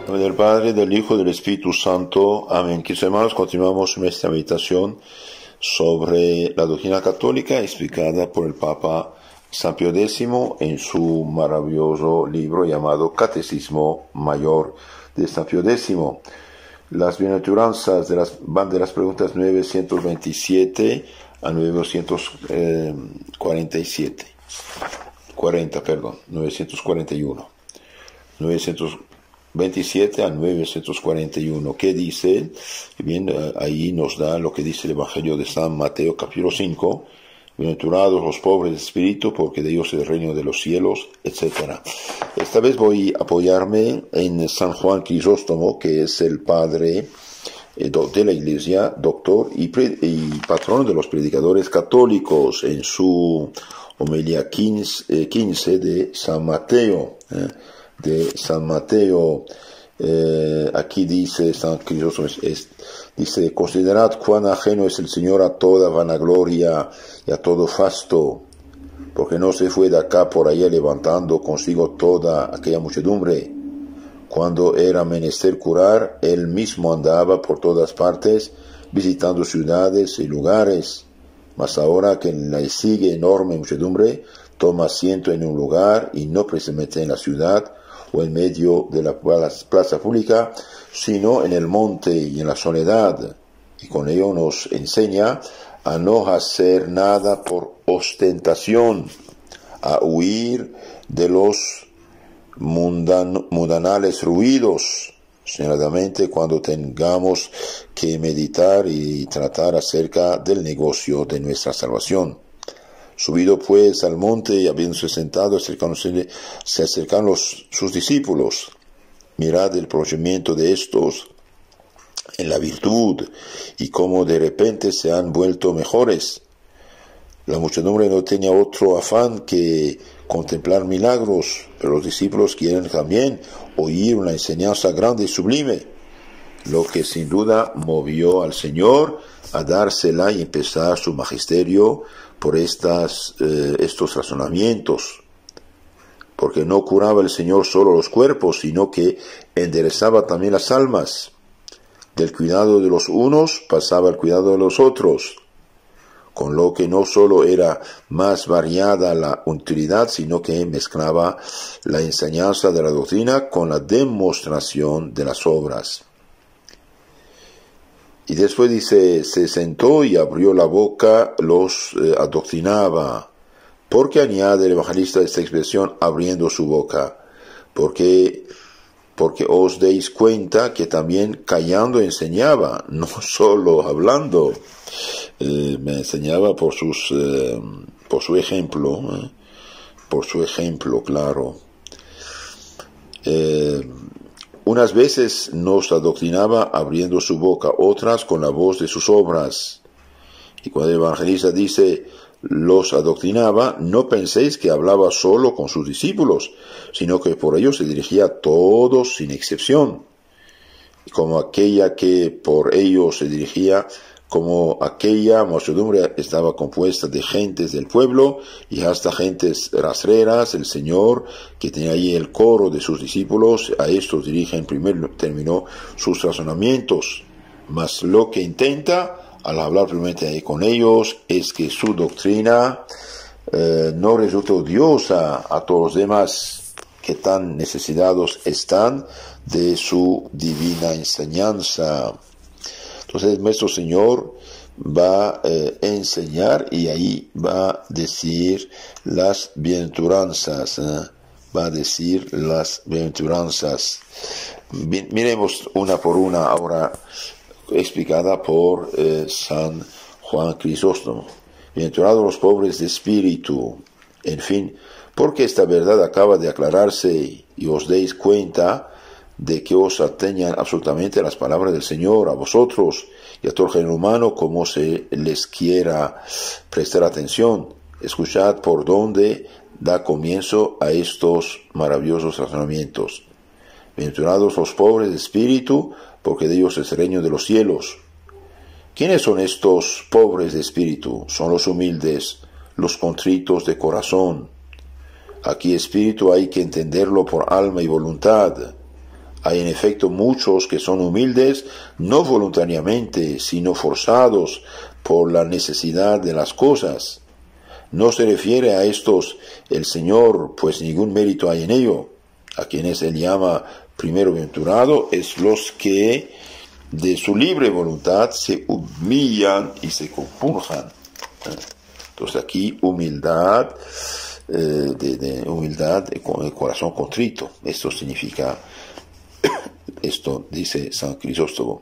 En nombre del Padre, del Hijo y del Espíritu Santo. Amén. Queridos hermanos, continuamos nuestra meditación sobre la doctrina católica explicada por el Papa San Pío X en su maravilloso libro llamado Catecismo Mayor de San Pío X. Las bienaventuranzas van de las preguntas 927 a 947. 941. 927 a 941. ¿Qué dice? Bien, ahí nos da lo que dice el Evangelio de San Mateo, capítulo 5. Bienaventurados los pobres de espíritu, porque de ellos es el reino de los cielos, etc. Esta vez voy a apoyarme en San Juan Crisóstomo, que es el padre de la Iglesia, doctor y patrón de los predicadores católicos, en su homilía 15 de San Mateo. Aquí dice San Crisóstomo, dice: considerad cuán ajeno es el Señor a toda vanagloria y a todo fasto, porque no se fue de acá por allá levantando consigo toda aquella muchedumbre. Cuando era menester curar, él mismo andaba por todas partes, visitando ciudades y lugares. Mas ahora que le sigue enorme muchedumbre, toma asiento en un lugar y no precisamente en la ciudad o en medio de la plaza pública, sino en el monte y en la soledad. Y con ello nos enseña a no hacer nada por ostentación, a huir de los mundanales ruidos, señaladamente cuando tengamos que meditar y tratar acerca del negocio de nuestra salvación. Subido pues al monte y habiéndose sentado, se acercaron sus discípulos. Mirad el procedimiento de estos en la virtud y cómo de repente se han vuelto mejores. La muchedumbre no tenía otro afán que contemplar milagros, pero los discípulos quieren también oír una enseñanza grande y sublime, lo que sin duda movió al Señor a dársela y empezar su magisterio por estos razonamientos, porque no curaba el Señor solo los cuerpos, sino que enderezaba también las almas. Del cuidado de los unos pasaba al cuidado de los otros, con lo que no solo era más variada la utilidad, sino que mezclaba la enseñanza de la doctrina con la demostración de las obras. Y después dice, se sentó y abrió la boca, los adoctrinaba. ¿Por qué añade el evangelista esta expresión, abriendo su boca? Porque os deis cuenta que también callando enseñaba, no solo hablando. Me enseñaba por su ejemplo, claro. Unas veces nos adoctrinaba abriendo su boca, otras con la voz de sus obras. Y cuando el evangelista dice, los adoctrinaba, no penséis que hablaba solo con sus discípulos, sino que por ellos se dirigía a todos sin excepción. Como aquella que por ellos se dirigía, como aquella muchedumbre estaba compuesta de gentes del pueblo y hasta gentes rastreras, el Señor, que tenía allí el coro de sus discípulos, a estos dirige en primer término sus razonamientos. Mas lo que intenta, al hablar primeramente con ellos, es que su doctrina no resulte odiosa a todos los demás que tan necesitados están de su divina enseñanza. Entonces nuestro Señor va a enseñar y ahí va a decir las bienaventuranzas. Va a decir las bienaventuranzas. Miremos una por una ahora, explicada por San Juan Crisóstomo. Bienaventurados los pobres de espíritu. En fin, porque esta verdad acaba de aclararse y os deis cuenta de que os atañan absolutamente las palabras del Señor, a vosotros y a todo el género humano, como se les quiera prestar atención. Escuchad por dónde da comienzo a estos maravillosos razonamientos. Bienaventurados los pobres de espíritu, porque de ellos es el reino de los cielos. ¿Quiénes son estos pobres de espíritu? Son los humildes, los contritos de corazón. Aquí espíritu hay que entenderlo por alma y voluntad. Hay en efecto muchos que son humildes, no voluntariamente, sino forzados por la necesidad de las cosas. No se refiere a estos el Señor, pues ningún mérito hay en ello. A quienes Él llama primero bienaventurado es los que de su libre voluntad se humillan y se compunjan. Entonces aquí humildad, humildad con el corazón contrito. Esto significa, esto dice San Crisóstomo.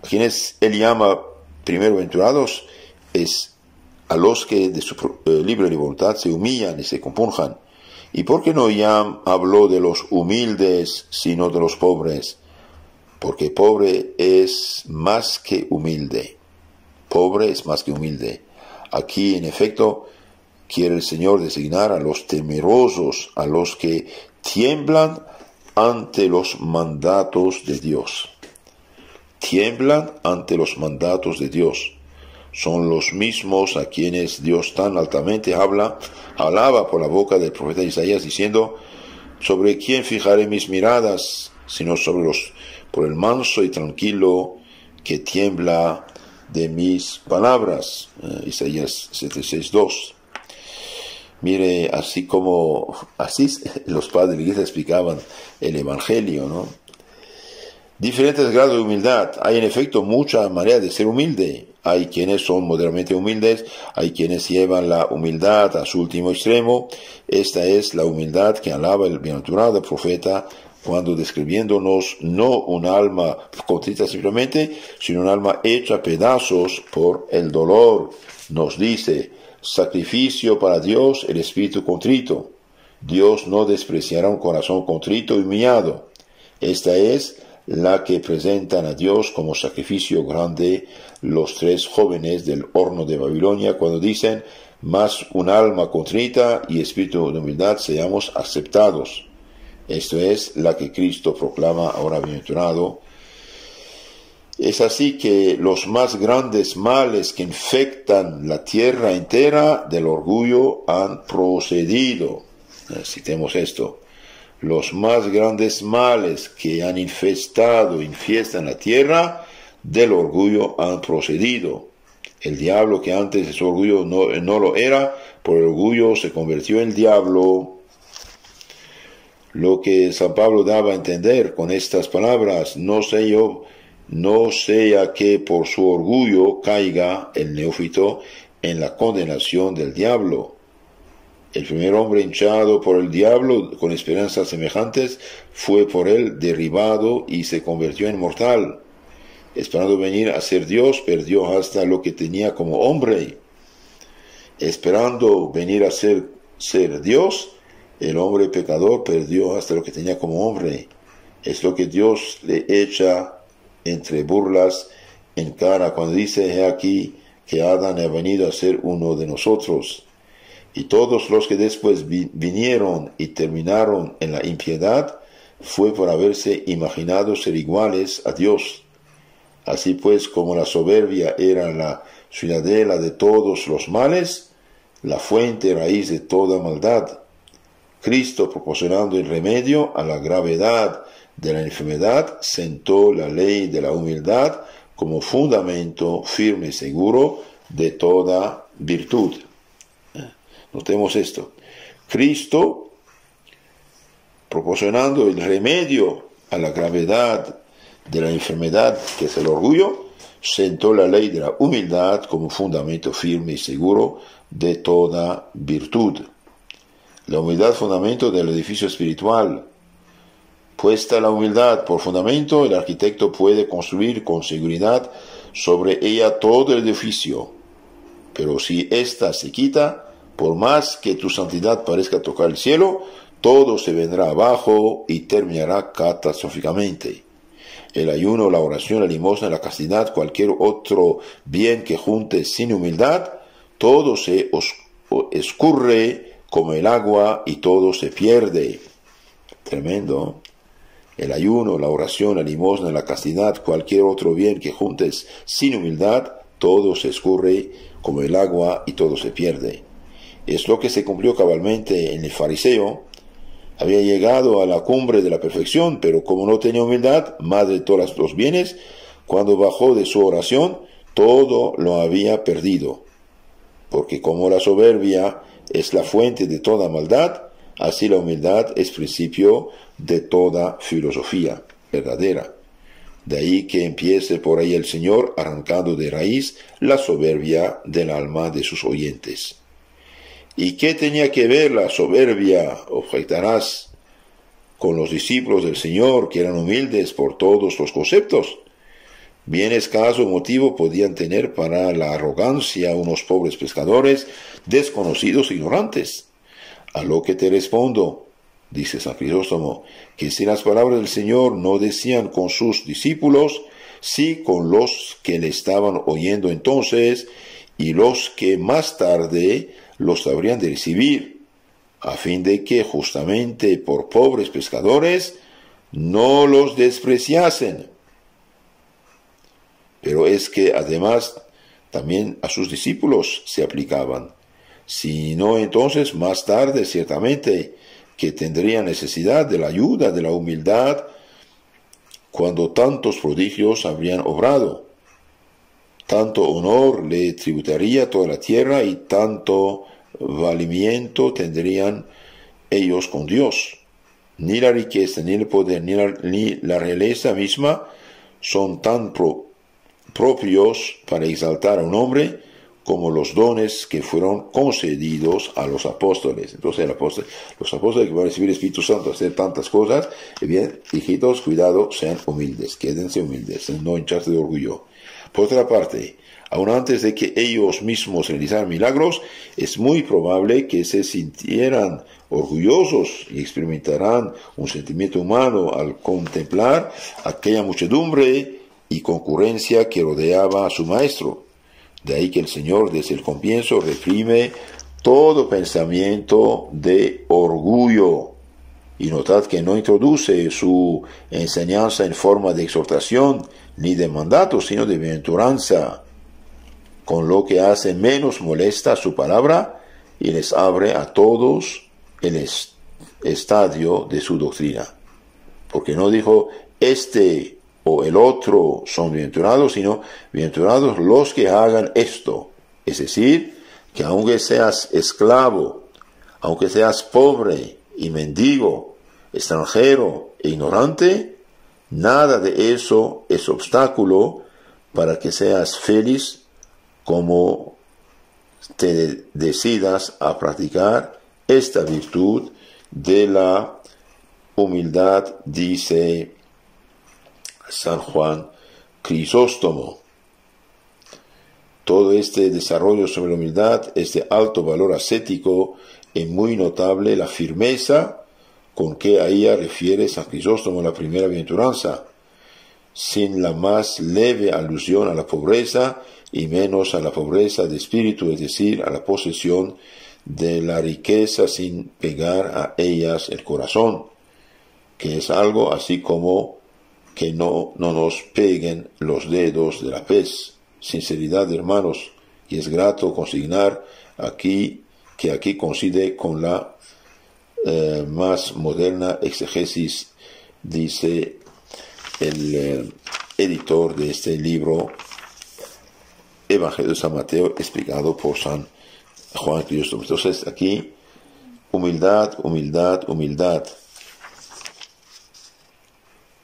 A quienes Él llama primero bienaventurados es a los que de su libre voluntad se humillan y se compunjan. ¿Y por qué no ya habló de los humildes, sino de los pobres? Porque pobre es más que humilde. Pobre es más que humilde. Aquí, en efecto, quiere el Señor designar a los temerosos, a los que tiemblan ante los mandatos de Dios. Tiemblan ante los mandatos de Dios. Son los mismos a quienes Dios tan altamente hablaba por la boca del profeta Isaías, diciendo: ¿sobre quién fijaré mis miradas, sino por el manso y tranquilo que tiembla de mis palabras? Isaías 76:2. Mire, así los padres de la iglesia explicaban el Evangelio, ¿no? Diferentes grados de humildad. Hay en efecto muchas maneras de ser humilde. Hay quienes son moderadamente humildes, hay quienes llevan la humildad a su último extremo. Esta es la humildad que alaba el bienaventurado profeta cuando describiéndonos no un alma contrita simplemente, sino un alma hecha a pedazos por el dolor. Nos dice: sacrificio para Dios el espíritu contrito. Dios no despreciará un corazón contrito y humillado. Esta es la que presentan a Dios como sacrificio grande los tres jóvenes del horno de Babilonia cuando dicen: más un alma contrita y espíritu de humildad seamos aceptados. Esto es la que Cristo proclama ahora bienaventurado. Es así que los más grandes males que infectan la tierra entera del orgullo han procedido. Citemos esto. Los más grandes males que han infiestan la tierra del orgullo han procedido. El diablo, que antes de su orgullo no lo era, por el orgullo se convirtió en diablo. Lo que San Pablo daba a entender con estas palabras: no sea que por su orgullo caiga el neófito en la condenación del diablo. El primer hombre hinchado por el diablo con esperanzas semejantes fue por él derribado y se convirtió en mortal. Esperando venir a ser Dios, perdió hasta lo que tenía como hombre. Esperando venir a ser Dios, el hombre pecador perdió hasta lo que tenía como hombre. Es lo que Dios le echa entre burlas en cara cuando dice: he aquí que Adán ha venido a ser uno de nosotros. Y todos los que después vinieron y terminaron en la impiedad fue por haberse imaginado ser iguales a Dios. Así pues, como la soberbia era la ciudadela de todos los males, la fuente raíz de toda maldad, Cristo, proporcionando el remedio a la gravedad de la enfermedad, sentó la ley de la humildad como fundamento firme y seguro de toda virtud. Notemos esto. Cristo, proporcionando el remedio a la gravedad de la enfermedad, que es el orgullo, sentó la ley de la humildad como fundamento firme y seguro de toda virtud. La humildad, fundamento del edificio espiritual. Puesta la humildad por fundamento, el arquitecto puede construir con seguridad sobre ella todo el edificio. Pero si ésta se quita, por más que tu santidad parezca tocar el cielo, todo se vendrá abajo y terminará catastróficamente. El ayuno, la oración, la limosna, la castidad, cualquier otro bien que juntes sin humildad, todo se escurre como el agua y todo se pierde. Tremendo. El ayuno, la oración, la limosna, la castidad, cualquier otro bien que juntes sin humildad, todo se escurre como el agua y todo se pierde. Es lo que se cumplió cabalmente en el fariseo, había llegado a la cumbre de la perfección, pero como no tenía humildad, madre de todos los bienes, cuando bajó de su oración, todo lo había perdido. Porque como la soberbia es la fuente de toda maldad, así la humildad es principio de toda filosofía verdadera. De ahí que empiece por ahí el Señor arrancando de raíz la soberbia del alma de sus oyentes. ¿Y qué tenía que ver la soberbia, objetarás, con los discípulos del Señor, que eran humildes por todos los conceptos? Bien escaso motivo podían tener para la arrogancia unos pobres pescadores, desconocidos e ignorantes. A lo que te respondo, dice San Crisóstomo, que si las palabras del Señor no decían con sus discípulos, sí con los que le estaban oyendo entonces, y los que más tarde los habrían de recibir, a fin de que justamente por pobres pescadores no los despreciasen. Pero es que además también a sus discípulos se aplicaban. Si no, entonces más tarde ciertamente que tendrían necesidad de la ayuda, de la humildad, cuando tantos prodigios habrían obrado. Tanto honor le tributaría toda la tierra y tanto valimiento tendrían ellos con Dios. Ni la riqueza, ni el poder, ni la realeza misma son tan propios para exaltar a un hombre como los dones que fueron concedidos a los apóstoles. Entonces los apóstoles que van a recibir el Espíritu Santo a hacer tantas cosas, bien, hijitos, cuidado, sean humildes, quédense humildes, no hincharse de orgullo. Por otra parte, aun antes de que ellos mismos realizaran milagros, es muy probable que se sintieran orgullosos y experimentaran un sentimiento humano al contemplar aquella muchedumbre y concurrencia que rodeaba a su maestro. De ahí que el Señor desde el comienzo reprime todo pensamiento de orgullo. Y notad que no introduce su enseñanza en forma de exhortación ni de mandato, sino de bienaventuranza, con lo que hace menos molesta su palabra y les abre a todos el estadio de su doctrina. Porque no dijo este o el otro son bienaventurados, sino bienaventurados los que hagan esto. Es decir, que aunque seas esclavo, aunque seas pobre y mendigo, extranjero e ignorante, nada de eso es obstáculo para que seas feliz como te decidas a practicar esta virtud de la humildad, dice San Juan Crisóstomo. Todo este desarrollo sobre la humildad es de alto valor ascético y muy notable la firmeza con que a ella refiere San Crisóstomo la primera bienaventuranza, sin la más leve alusión a la pobreza y menos a la pobreza de espíritu, es decir, a la posesión de la riqueza sin pegar a ellas el corazón, que es algo así como que no nos peguen los dedos de la pez. Sinceridad, hermanos, y es grato consignar aquí que aquí coincide con la más moderna exegesis, dice el editor de este libro, Evangelio de San Mateo, explicado por San Juan Crisóstomo. Entonces aquí, humildad, humildad, humildad.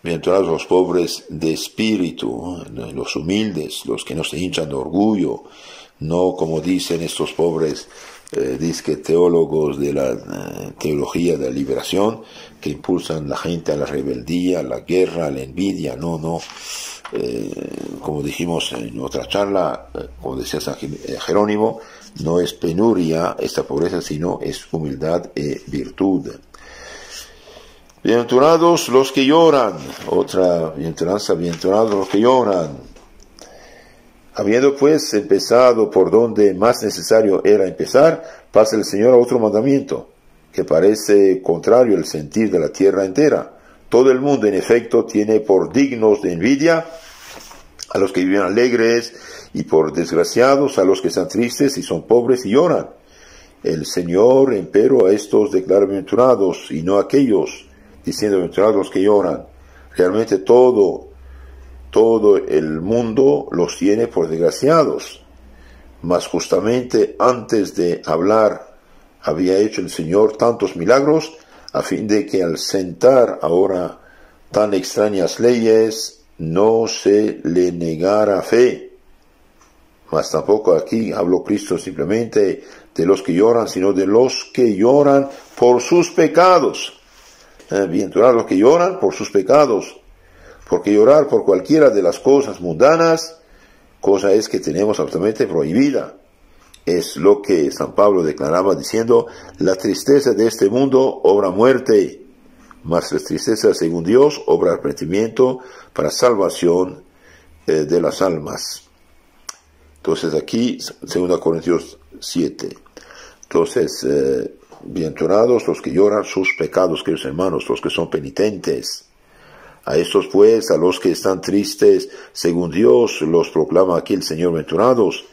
Bienaventurados los pobres de espíritu, los humildes, los que no se hinchan de orgullo, no como dicen estos pobres disque teólogos de la teología de la liberación, que impulsan la gente a la rebeldía, a la guerra, a la envidia. No, como dijimos en otra charla, como decía San Jerónimo, no es penuria esta pobreza, sino es humildad y virtud. Bienaventurados los que lloran, otra bienaventuranza, bienaventurados los que lloran. Habiendo pues empezado por donde más necesario era empezar, pasa el Señor a otro mandamiento, que parece contrario al sentir de la tierra entera. Todo el mundo, en efecto, tiene por dignos de envidia a los que viven alegres, y por desgraciados a los que están tristes y son pobres y lloran. El Señor, empero, a estos declara bienaventurados, y no a aquellos, diciendo bienaventurados los que lloran. Realmente todo el mundo los tiene por desgraciados. Mas justamente antes de hablar, había hecho el Señor tantos milagros, a fin de que al sentar ahora tan extrañas leyes, no se le negara fe. Mas tampoco aquí habló Cristo simplemente de los que lloran, sino de los que lloran por sus pecados. Bienaventurados los que lloran por sus pecados, porque llorar por cualquiera de las cosas mundanas, cosa es que tenemos absolutamente prohibida. Es lo que San Pablo declaraba diciendo: la tristeza de este mundo obra muerte, mas la tristeza según Dios obra arrepentimiento para salvación de las almas. Entonces aquí, 2 Corintios 7. Entonces, bienaventurados los que lloran sus pecados, queridos hermanos, los que son penitentes. A estos pues, a los que están tristes, según Dios los proclama aquí el Señor, bienaventurados.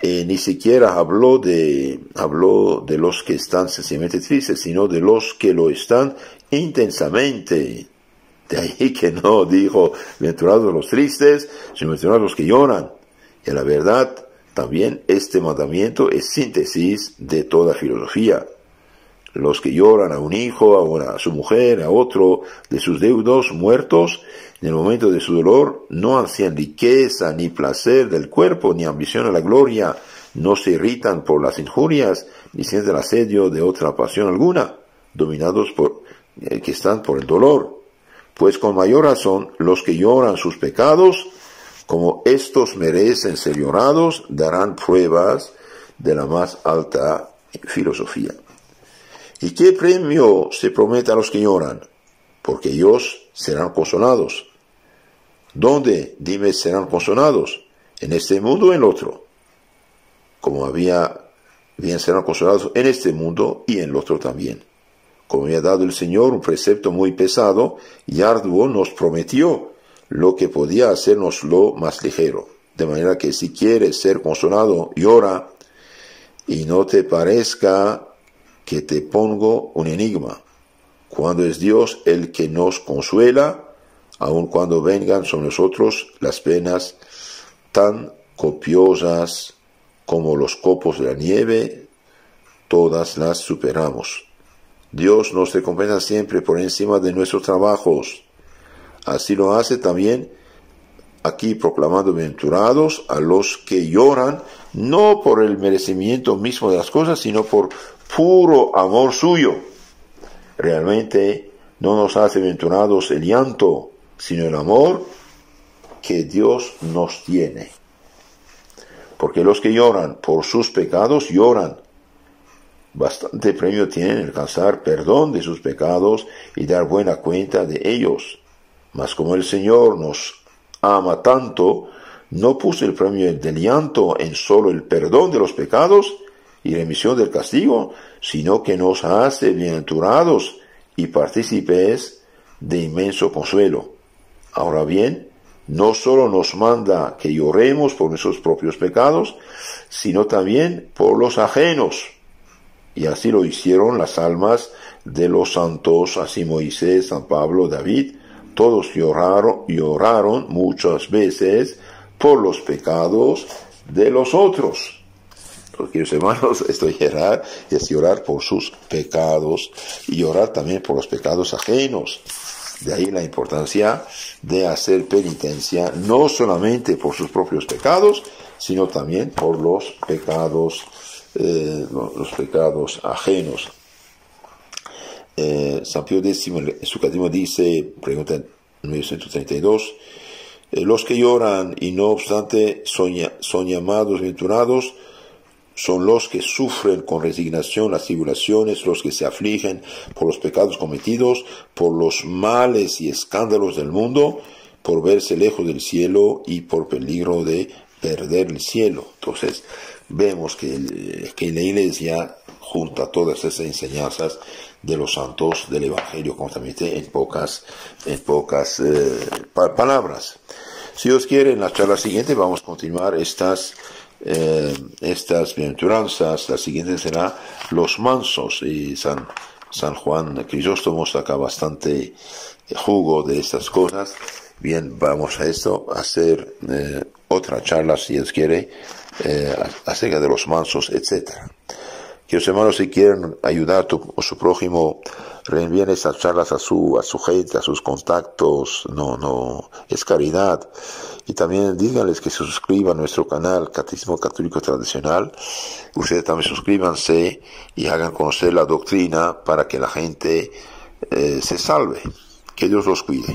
Ni siquiera habló de los que están sencillamente tristes, sino de los que lo están intensamente. De ahí que no dijo bienaventurados los tristes, sino bienaventurados los que lloran. Y en la verdad, también este mandamiento es síntesis de toda filosofía. Los que lloran a un hijo, a su mujer, a otro de sus deudos muertos, en el momento de su dolor, no ansían riqueza, ni placer del cuerpo, ni ambición a la gloria, no se irritan por las injurias, ni sienten asedio de otra pasión alguna, dominados por que están por el dolor. Pues con mayor razón, los que lloran sus pecados, como estos merecen ser llorados, darán pruebas de la más alta filosofía. ¿Y qué premio se promete a los que lloran? Porque ellos serán consolados. ¿Dónde, dime, serán consolados? ¿En este mundo o en el otro? Como bien serán consolados en este mundo y en el otro también. Como había dado el Señor un precepto muy pesado y arduo, nos prometió lo que podía hacernoslo más ligero. De manera que si quieres ser consolado, llora, y no te parezca que te pongo un enigma. Cuando es Dios el que nos consuela, aun cuando vengan sobre nosotros las penas tan copiosas como los copos de la nieve, todas las superamos. Dios nos recompensa siempre por encima de nuestros trabajos. Así lo hace también aquí proclamando bienaventurados a los que lloran, no por el merecimiento mismo de las cosas, sino por puro amor suyo. Realmente no nos hace bienaventurados el llanto, sino el amor que Dios nos tiene. Porque los que lloran por sus pecados lloran. Bastante premio tienen alcanzar perdón de sus pecados y dar buena cuenta de ellos. Mas como el Señor nos ama tanto, no puso el premio del llanto en solo el perdón de los pecados y remisión del castigo, sino que nos hace bienaventurados y partícipes de inmenso consuelo. Ahora bien, no solo nos manda que lloremos por nuestros propios pecados, sino también por los ajenos. Y así lo hicieron las almas de los santos, así Moisés, San Pablo, David. Todos lloraron muchas veces por los pecados de los otros. Porque, queridos hermanos, esto es llorar por sus pecados y llorar también por los pecados ajenos. De ahí la importancia de hacer penitencia, no solamente por sus propios pecados, sino también por los pecados ajenos. San Pío X en su catecismo dice, pregunta 932, los que lloran y no obstante son llamados bienaventurados, son los que sufren con resignación las tribulaciones, los que se afligen por los pecados cometidos, por los males y escándalos del mundo, por verse lejos del cielo y por peligro de perder el cielo. Entonces, vemos que la Iglesia junta todas esas enseñanzas de los santos del Evangelio, constantemente en pocas palabras. Si Dios quiere, en la charla siguiente vamos a continuar estas estas bienaventuranzas. La siguiente será los mansos, y San Juan Crisóstomo saca bastante jugo de estas cosas. Bien, vamos a hacer otra charla, si Dios quiere, acerca de los mansos, etcétera. Queridos hermanos, si quieren ayudar a su prójimo, reenvíen estas charlas a su gente, a sus contactos. No, es caridad. Y también díganles que se suscriban a nuestro canal Catecismo Católico Tradicional. Ustedes también suscríbanse y hagan conocer la doctrina para que la gente se salve. Que Dios los cuide.